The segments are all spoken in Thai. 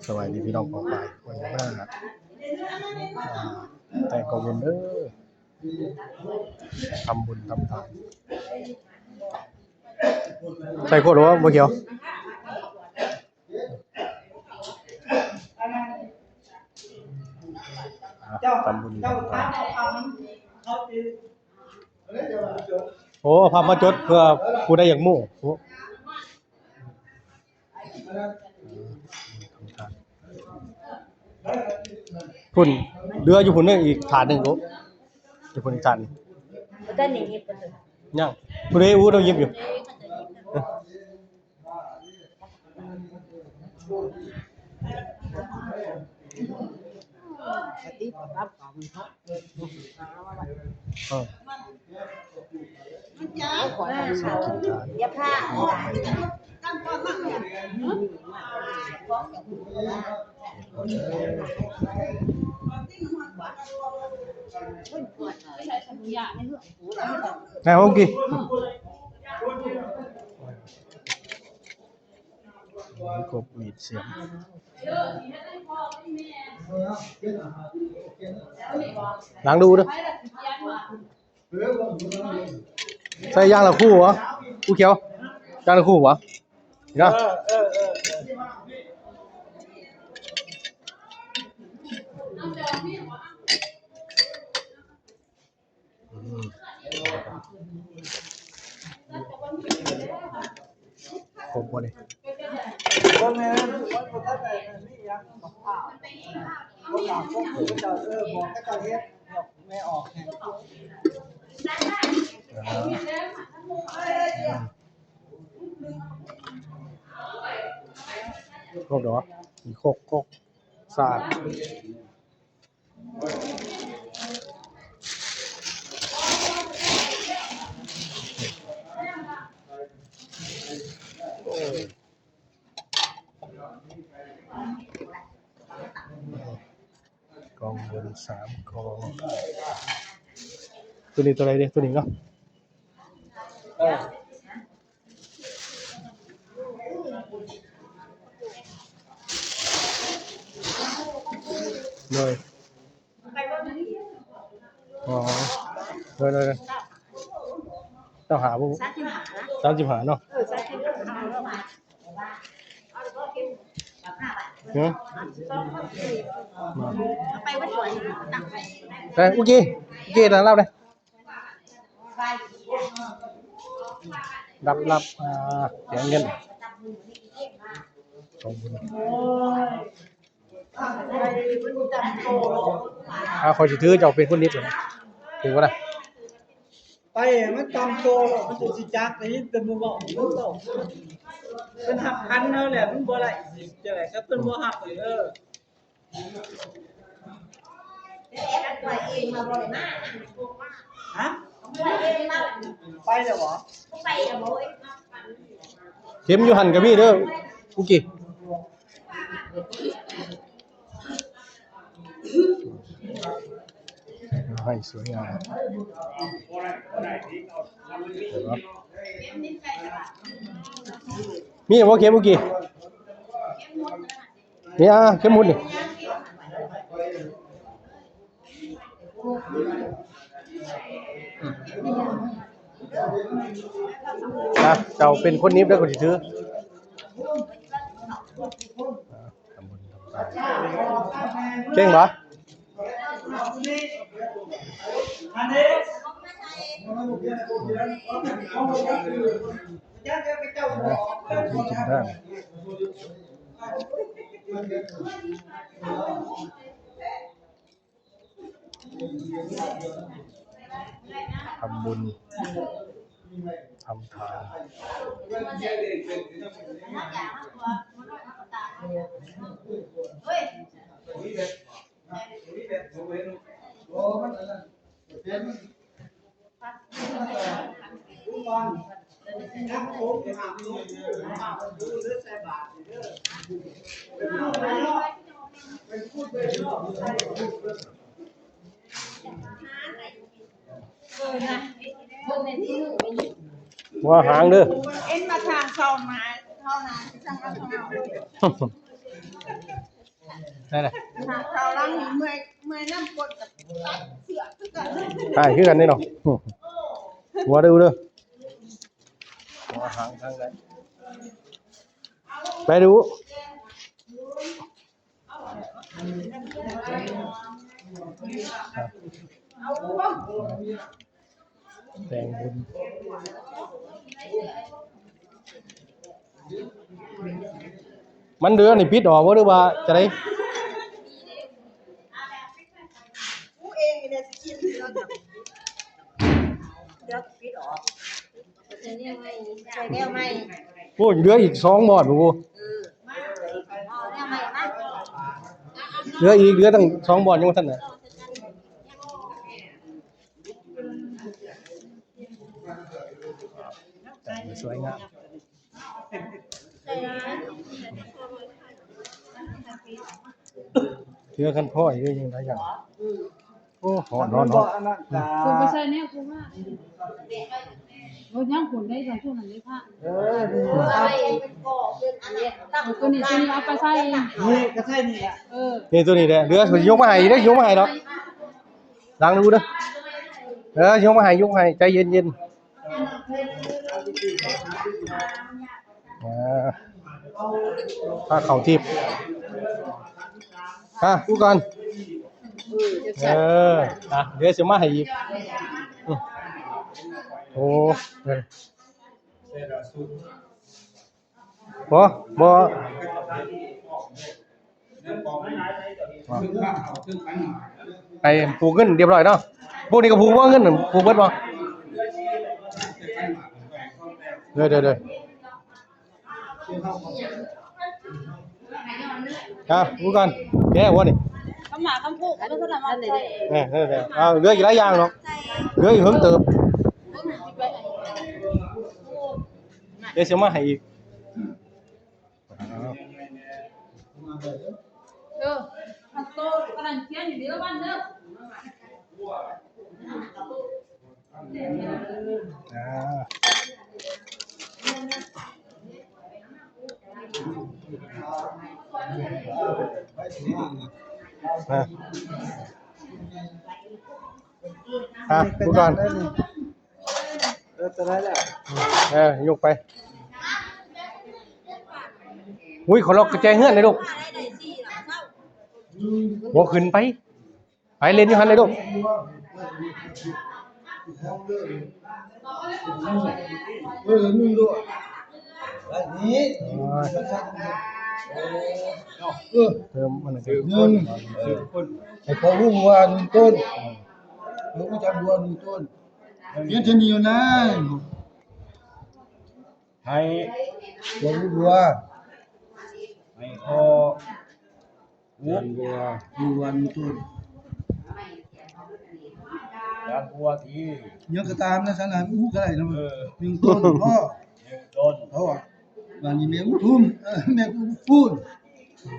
สวัสดีพี่น้องของฝ่ายวันนี้มาแต่งกวินเด้อทำบุญทำทานใส่โคตรว่าบ่เกี่ยวทำบุญทำทานโอ้พามาจดเพื่อผู้ใดอยากมุ่งพุ่นเรืออยู่พุ่นนึงอีกถาดนึงลูกอยู่พุ่นอีกถาดนึงก็หนีหยิบกันเลยยังผู้ใดอู้ต้องหยิบอยู่อย่าพลาดไงห้องกี่กบมีเสียงล้างดูด้วยใส่ย่างละคู่เหรอคู่เขียวย่างละคู่เหรอนะครบหมดเลยครบเหรอมีโคกสาดกองบน3 กองตัวนี้ตัวอะไรเนี่ยตัวนี้เนาะเลยอ๋อเลยต้องหาพวก35เนาะไปวัดสวยตักไปโอเคทางเล่าเลยรับเสียงเงินขอบคุณคอยถือจะเอาเป็นคนนิดเลยถือว่าไงไปมันจำโตมันจะสิจักแต่ยิ่งเป็นมือบอกมันโตเป็นหักพันเท่าแหละมันบ่ไรจะไรก็เป็นบ่หักเลยไปเองมาบ่อยมากฮะไปเองมาไปเดี๋ยวหรอไปอะบ่อยเข็มอยู่หันกับพี่เด้อกุกี้ให้สวยงามมีว่าเข็มกุกี้นี่เข็มมุดนี่เจ้าเป็นคนนี้แล้วก็ถือเก่งปะอันนี้ทำบุญทำทานว่าหางเด้อเอ็นมาทางซองมาเท่านั้นช่างเอา ได้เลย เขาลังเมื่อยน้ำกดกับเสือคือกัน ใช่คือกันนี่เนาะหัวดูเด้อหัวหางทางไหนไปดูแต่งบุญมันเดือนี่พิษออกบ่หรือว่าจะได้ กูเองเนี่ยสิกินเดี๋ยวปิดออกใส่แนวใหม่ใส่แนวใหม่ โอ้ยเหลืออีก2บอดบ่กู อ๋อแนวใหม่นะ เหลือตั้ง2บอดยังบ่ทันน่ะแต่งสวยงามเชื่อคันพ่ออีกยังไงอย่างโอ้หอน มันบ่อันนั้นกา คุณไปใส่เนี่ยคุณว่าโอ้ยยังคุณได้ตอนช่วงนั้นได้ผ้า นี่ อะไรเป็นก่อเป็นอันนี้ตั้ง ตัวนี้เอาไปใส่ นี่ก็ใช่นี่แหละ นี่ตัวนี้เด้อเหลือยกมาให้เด้อยกมาให้ดอกล้างดูเด้อยกมาให้ใจเย็นๆถ้าเข้าทิพย์ดูก่อนเดี๋ยวสิมาให้อีกโอ้บ่ไอ้ผูกเงินเรียบร้อยเนาะพวกนี้ก็ผูกบ่เงินผูกเบิดบ่เด้อดูก่อนแกหัวนี่ คำหมาคำพูดก็ต้องมาใส่ เหลืออีกหลายอย่างเนาะเหลืออีกเฮิงเติบเดี๋ยวสิมาให้อีก พันโตกำลังเขียนอยู่เดียวบ้านเด้อ ดูก่อน จะได้แล้ว ยกไปอุ้ยขอล็อกกระแจเฮือนเลยลูกหัวขึ้นไปเล่นอยู่หันเลยลูก มึงด้วยอันนี้ เติมมันคือ คนไอ้พ่อรู้ว่า1ต้นรู้จักว่า1ต้นเรียนที่นี่อยู่นะให้พ่อรู้ว่าให้พ่อรู้ว่า1ต้นยานบัวที่ยังก็ตามนะสันหลังอู้ก็ได้นะ1ต้นพ่อ1ต้นเพราะว่าวันนี้แม่อู้ทุ่มแม่อู้พูน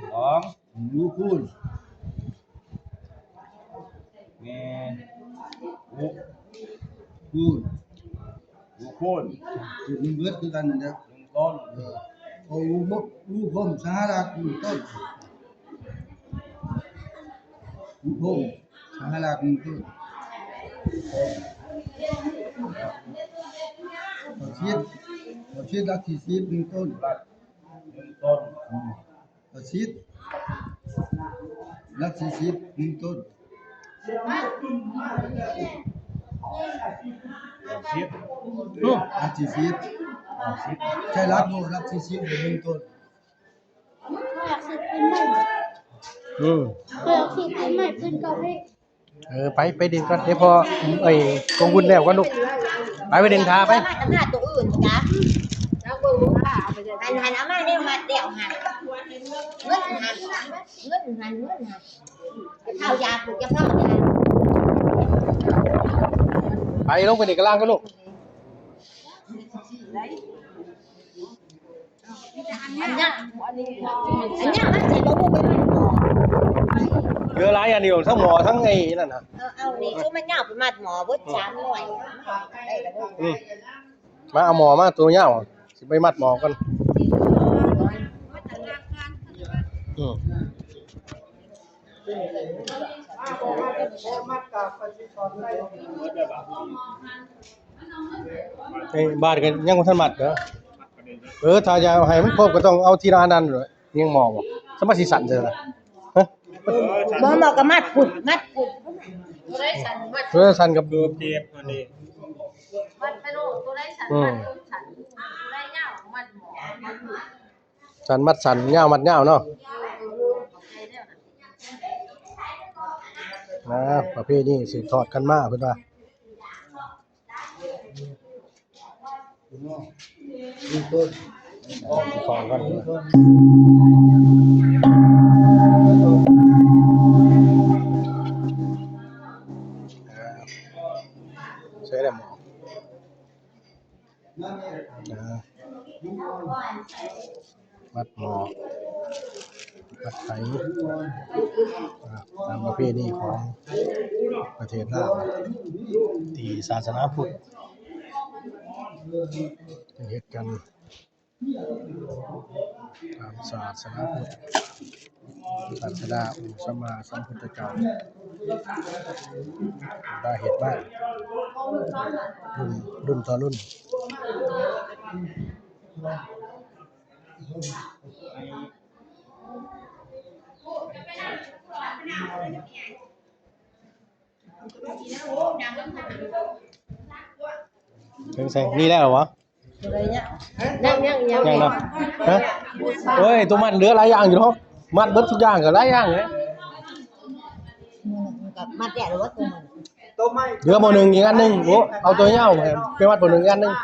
2อู้พูนแม่อู้พูนจุดนึงเบิดคือกันนะ1ต้นพออู้พมสหรัฐ1ต้นอู้พมสหรัฐ1ต้นเราชีดรักที่ชีด1ต้นเราชีดรักที่ชีด1ต้นรักที่ชีดใช่รักโนรักที่ชีด1ต้น อยากซื้อปืนใหม่อยากซื้อปืนใหม่ปืนเก่าให้ ไปเด่นก่อนเดี๋ยวพอตรงบุญแล้วกันลูกไปเด่นทาไป มาตำหนักตัวอื่นจ้ะแล้วเบิ่งลูกค้าเอาไปเลยหันเอามาเนี่ยมาเดี่ยวหันเงินข้าวยาปลูกยาพ่อเนี่ย ไปลงไปในกระล่างกันลูก อันเนี้ยมันใส่บ่ฮู้ไปมันหมอ เหลือหลายอันเดียวทั้งหมอทั้งไอ้นั่นน่ะ เอานี่คือมันยาวไปมัดหมอเบิด3หน่วยได้แล้ว มาเอาหมอมาตัวยาวสิไปมัดหมอกัน ไอ้บ้านกันยังบ่ทันมัดเด้อถ้าจะเอาให้มันครบก็ต้องเอาทีละอันนั้นเลยยังหมอบ่สมาสิสั่นเด้อล่ะฮะ บ่เหมาะกับมัดกุดตัวได้สันมัด เออสั่นกับ ดูเก็บอันนี้ มัดไปโลดตัวได้สันมัดสันได้ยาวมัดหมอมัด สั่นมัดสั่นยาวมัดยาวเนาะประเภทนี้สืบทอดกันมาเพิ่นว่าของกันใช้ได้หมอมัดหมอมัดไข่ตามประเพณีของประเทศลาวที่ศาสนาพุทธเฮ็ดกันตามศาสนาพุทธศาสดาองค์สัมมาสัมพุทธเจ้าได้เฮ็ดมารุ่นต่อรุ่นถึงใส่นี่แล้วเหรอวะ อะไรเนี่ยยัง เนาะฮะเฮ้ยตัวมัดเหลือหลายอย่างอยู่เนาะมัดเบิดทุกอย่างก็หลายอย่างเลย กับมัดแย่หรือว่าตัวมัน เหลือบ่หนึงอีกอันนึงโอ้เอาตัวเหย้าไปมัดบ่หนึงอีกอันนึง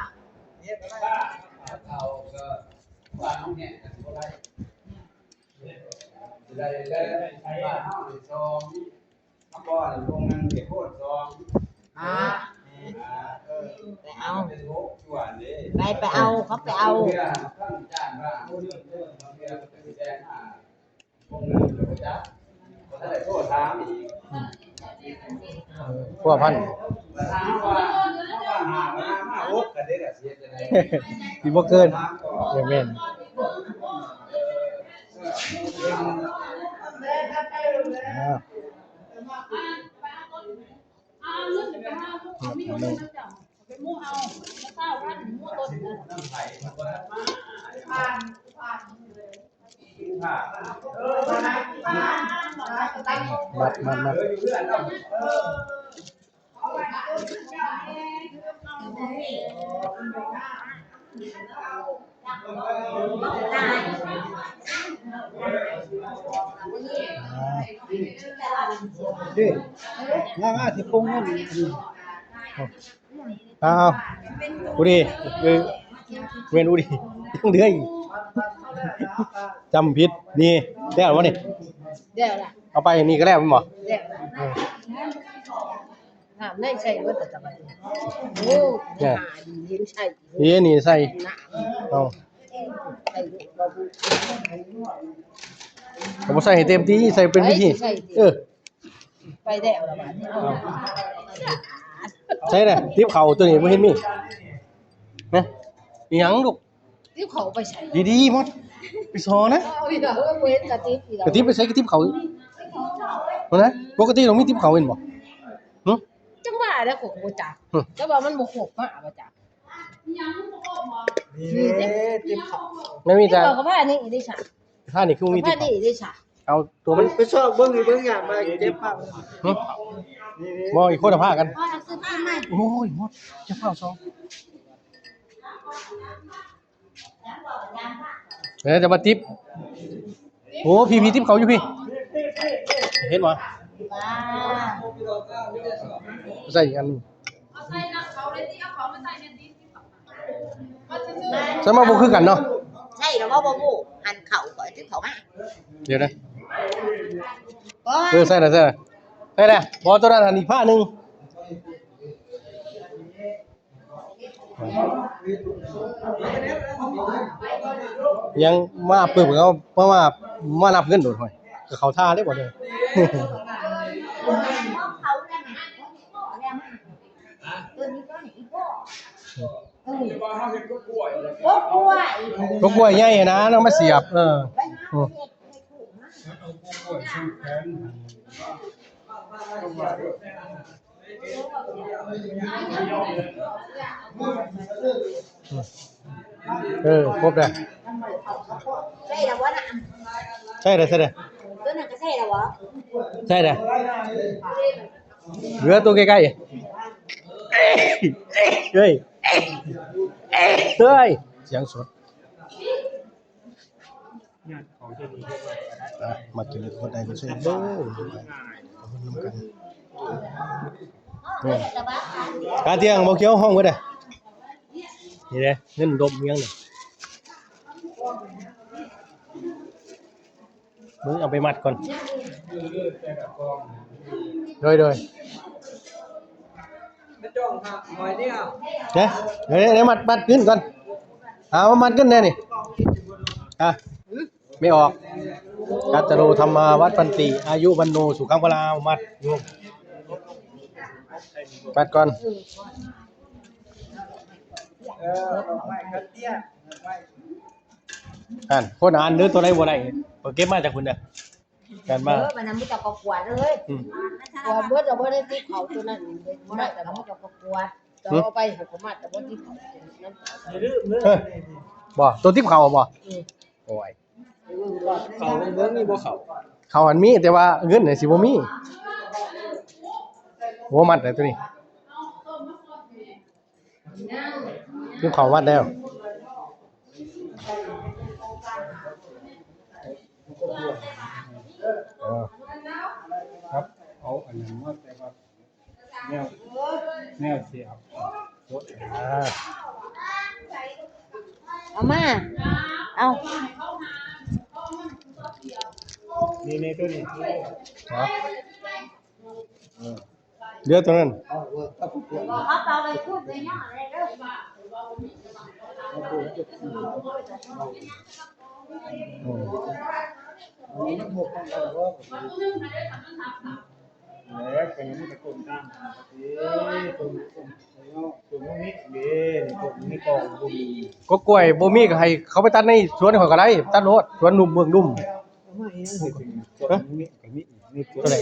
ไปเอาเขาไปเอาพวกพันสิบ่เกินอย่าแม่นมัดมาที่คงนั่น อ้าวดูดิเว้นดูดิยังเหลืออีกจำผิดนี่ได้หรอวะนี่ เดี๋ยวล่ะ เอาไปนี่ก็แล้วมั้งบ่ เดี๋ยวน้ำได้ใส่ก็แต่จะไปโอ้หาดีเห็นใส่ นี่ใส่เอา ใส่บาบู ผมบ่ใส่ให้เต็มที่ใส่เป็นวิธีไปเดี๋ยวละบาทใช่แหละทิปเข่าตัวนี้บ่เห็นมีนะอีหยังลูก ที่เขาไปใส่ ดีๆหมดไปซอนะ เอาอีกแล้วเว้นกระติบอีกแล้ว กระติบไปใส่กระติบเข่าบ่นะปกติต้องมีทิปเข่าเห็นบ่หึ จังว่าแล้วของบ่จักแล้วว่ามันบ่ครบมาบ่จักนี่ติบเขา ไม่มีแต่ เขาก็ว่านี่ได้ซะ ถ้านี่คือมีทิ ว่า ปเข่า นี่ได้ซะ เอาตัวมัน ไปชอบเบิ่งอย่างมาเจ็บผ้า หึบ่อีกคนละผ้ากัน พ่อเอาซื้อผ้าใหม่ โอ้ยหมดจะเผาซองจะมาทิปโอ้พี่ทิปเขาอยู่พี่เห็นบ่ ว้า ใส่อีกอันนึงใส่มาบ่คือกันเนาะ ใช่แล้วว่าบ่ฮู้หันเข่าก่อนที่เขามา เดี๋ยวนะ ก็ ใส่แล้วบ่ตัวนั้นอันอีกผ้านึงยังมาปึ้มเขามานับเงินโดดหน่อยก็เขาท่าได้บ่เด้อ เขาได้ไหมตัวนี้ก็อีกบ่ก็กล้วย ก็กล้วยใหญ่นะต้องมาเสียบ เอาผู้ป่วยชื่อแขนครบเลย ใช่แล้ววะน่ะ ใช่เลยใช่เลย ตัวนั้นก็ใช่แล้ววะ ใช่เลยเหลือตัวใกล้ๆเฮ้ยเสียงสดมากินคนใดก็ช่วยเด้อการเที่ยงบ่เกี่ยวห้องไว้เด้อนี่เด้เงินดมเมียงนี่มึงเอาไปมัดก่อนโดยเดี๋ยวมัดขึ้นก่อนเอามัดขึ้นแน่นี่ไม่ออกกัตตโรธรรมาวัดปันติอายุวันโนสุขังพลามัดโยมมัดก่อนคนอ่านเนื้อตัวไหนบ่ได้เก็บมาจากคุณเด้อกันมามันนำไปจับประกวดเลยกวดเบิดเอาเบิดได้ที่เขาตัวนั้นไม่แต่เขาจับประกวดจะเอาไปให้ผมมาแต่ว่าที่เขาบ่ตัวทิพเขาบ่โอ้ยเขาเบิ่งนี่บ่เขาอันมีแต่ว่าเงินน่ะสิบ่มีบ่มัดได้ตัวนี้ทิพเขามัดแล้วครับเอาอันนั้นมาแต่ว่าแนวเสียบรถเอามาเอานี่ตัวนี้เดี๋ยวตัวนั้นเอาไปพูดไปย่ออะไรเด้แล้วเป็นนี่ตะกุ่มตามตุ่มนี้เด้ตุ่มนี้กองบุญก็กล้วยบ่มีก็ให้เขาไปตัดในสวนเขาก็ได้ตัดโลดสวนนุ่มเมืองนุ่มตัวไหน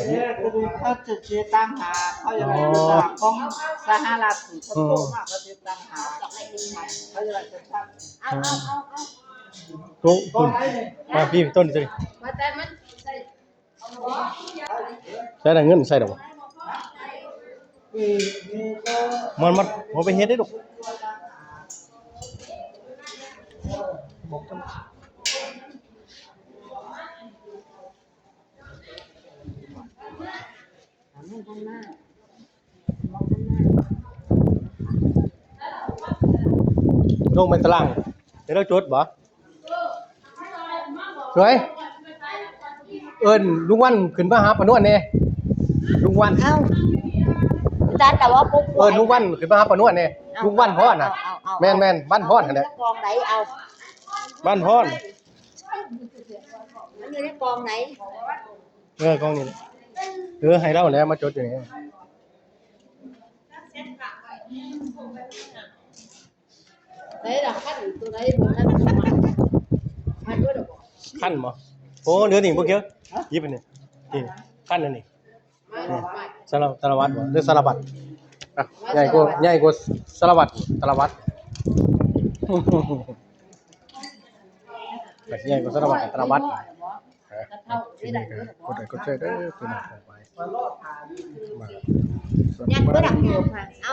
เขาจะเชื่อตั้งหาเขาจะไปตลาดของสหรัฐเขาโตมากเขาจะตั้งหาเขาจะจะตั้งตัวคุณมาพี่ต้นตัวนี้ใส่ได้เงินใส่ดอกมันบ่ไปเฮ็ดได้ดอกลงไปตารางเดี๋ยวเราจดบ่สวยเอิ้นลุงวันขึ้นมาหาปานวลแน่ลุงวันเอ้าแต่ว่าปุ๊บเอิ้นลุงวันขึ้นมาหาปานวลแน่ลุงวันพรน่ะแม่นๆบ้านพรนั่นแหละกองไหนเอาบ้านพรมันอยู่ในกองไหนกองนี้ให้เราแล้วมาจดอยู่นี่ไหนล่ะขั้นตัวไหนบ่ทันมันด้วยดอกขั้นบ่โอ้เดี๋ยวนี่บ่เกี่ยวหยิบอันนี้นี่ขั้นอันนี้สารวัตรบ่หรือสารวัตรใหญ่กว่าสารวัตรใหญ่กว่าสารวัตรสารวัตรกดแชร์เด้อคือหน้าของไปยันก็ดักอยู่ค่ะเอา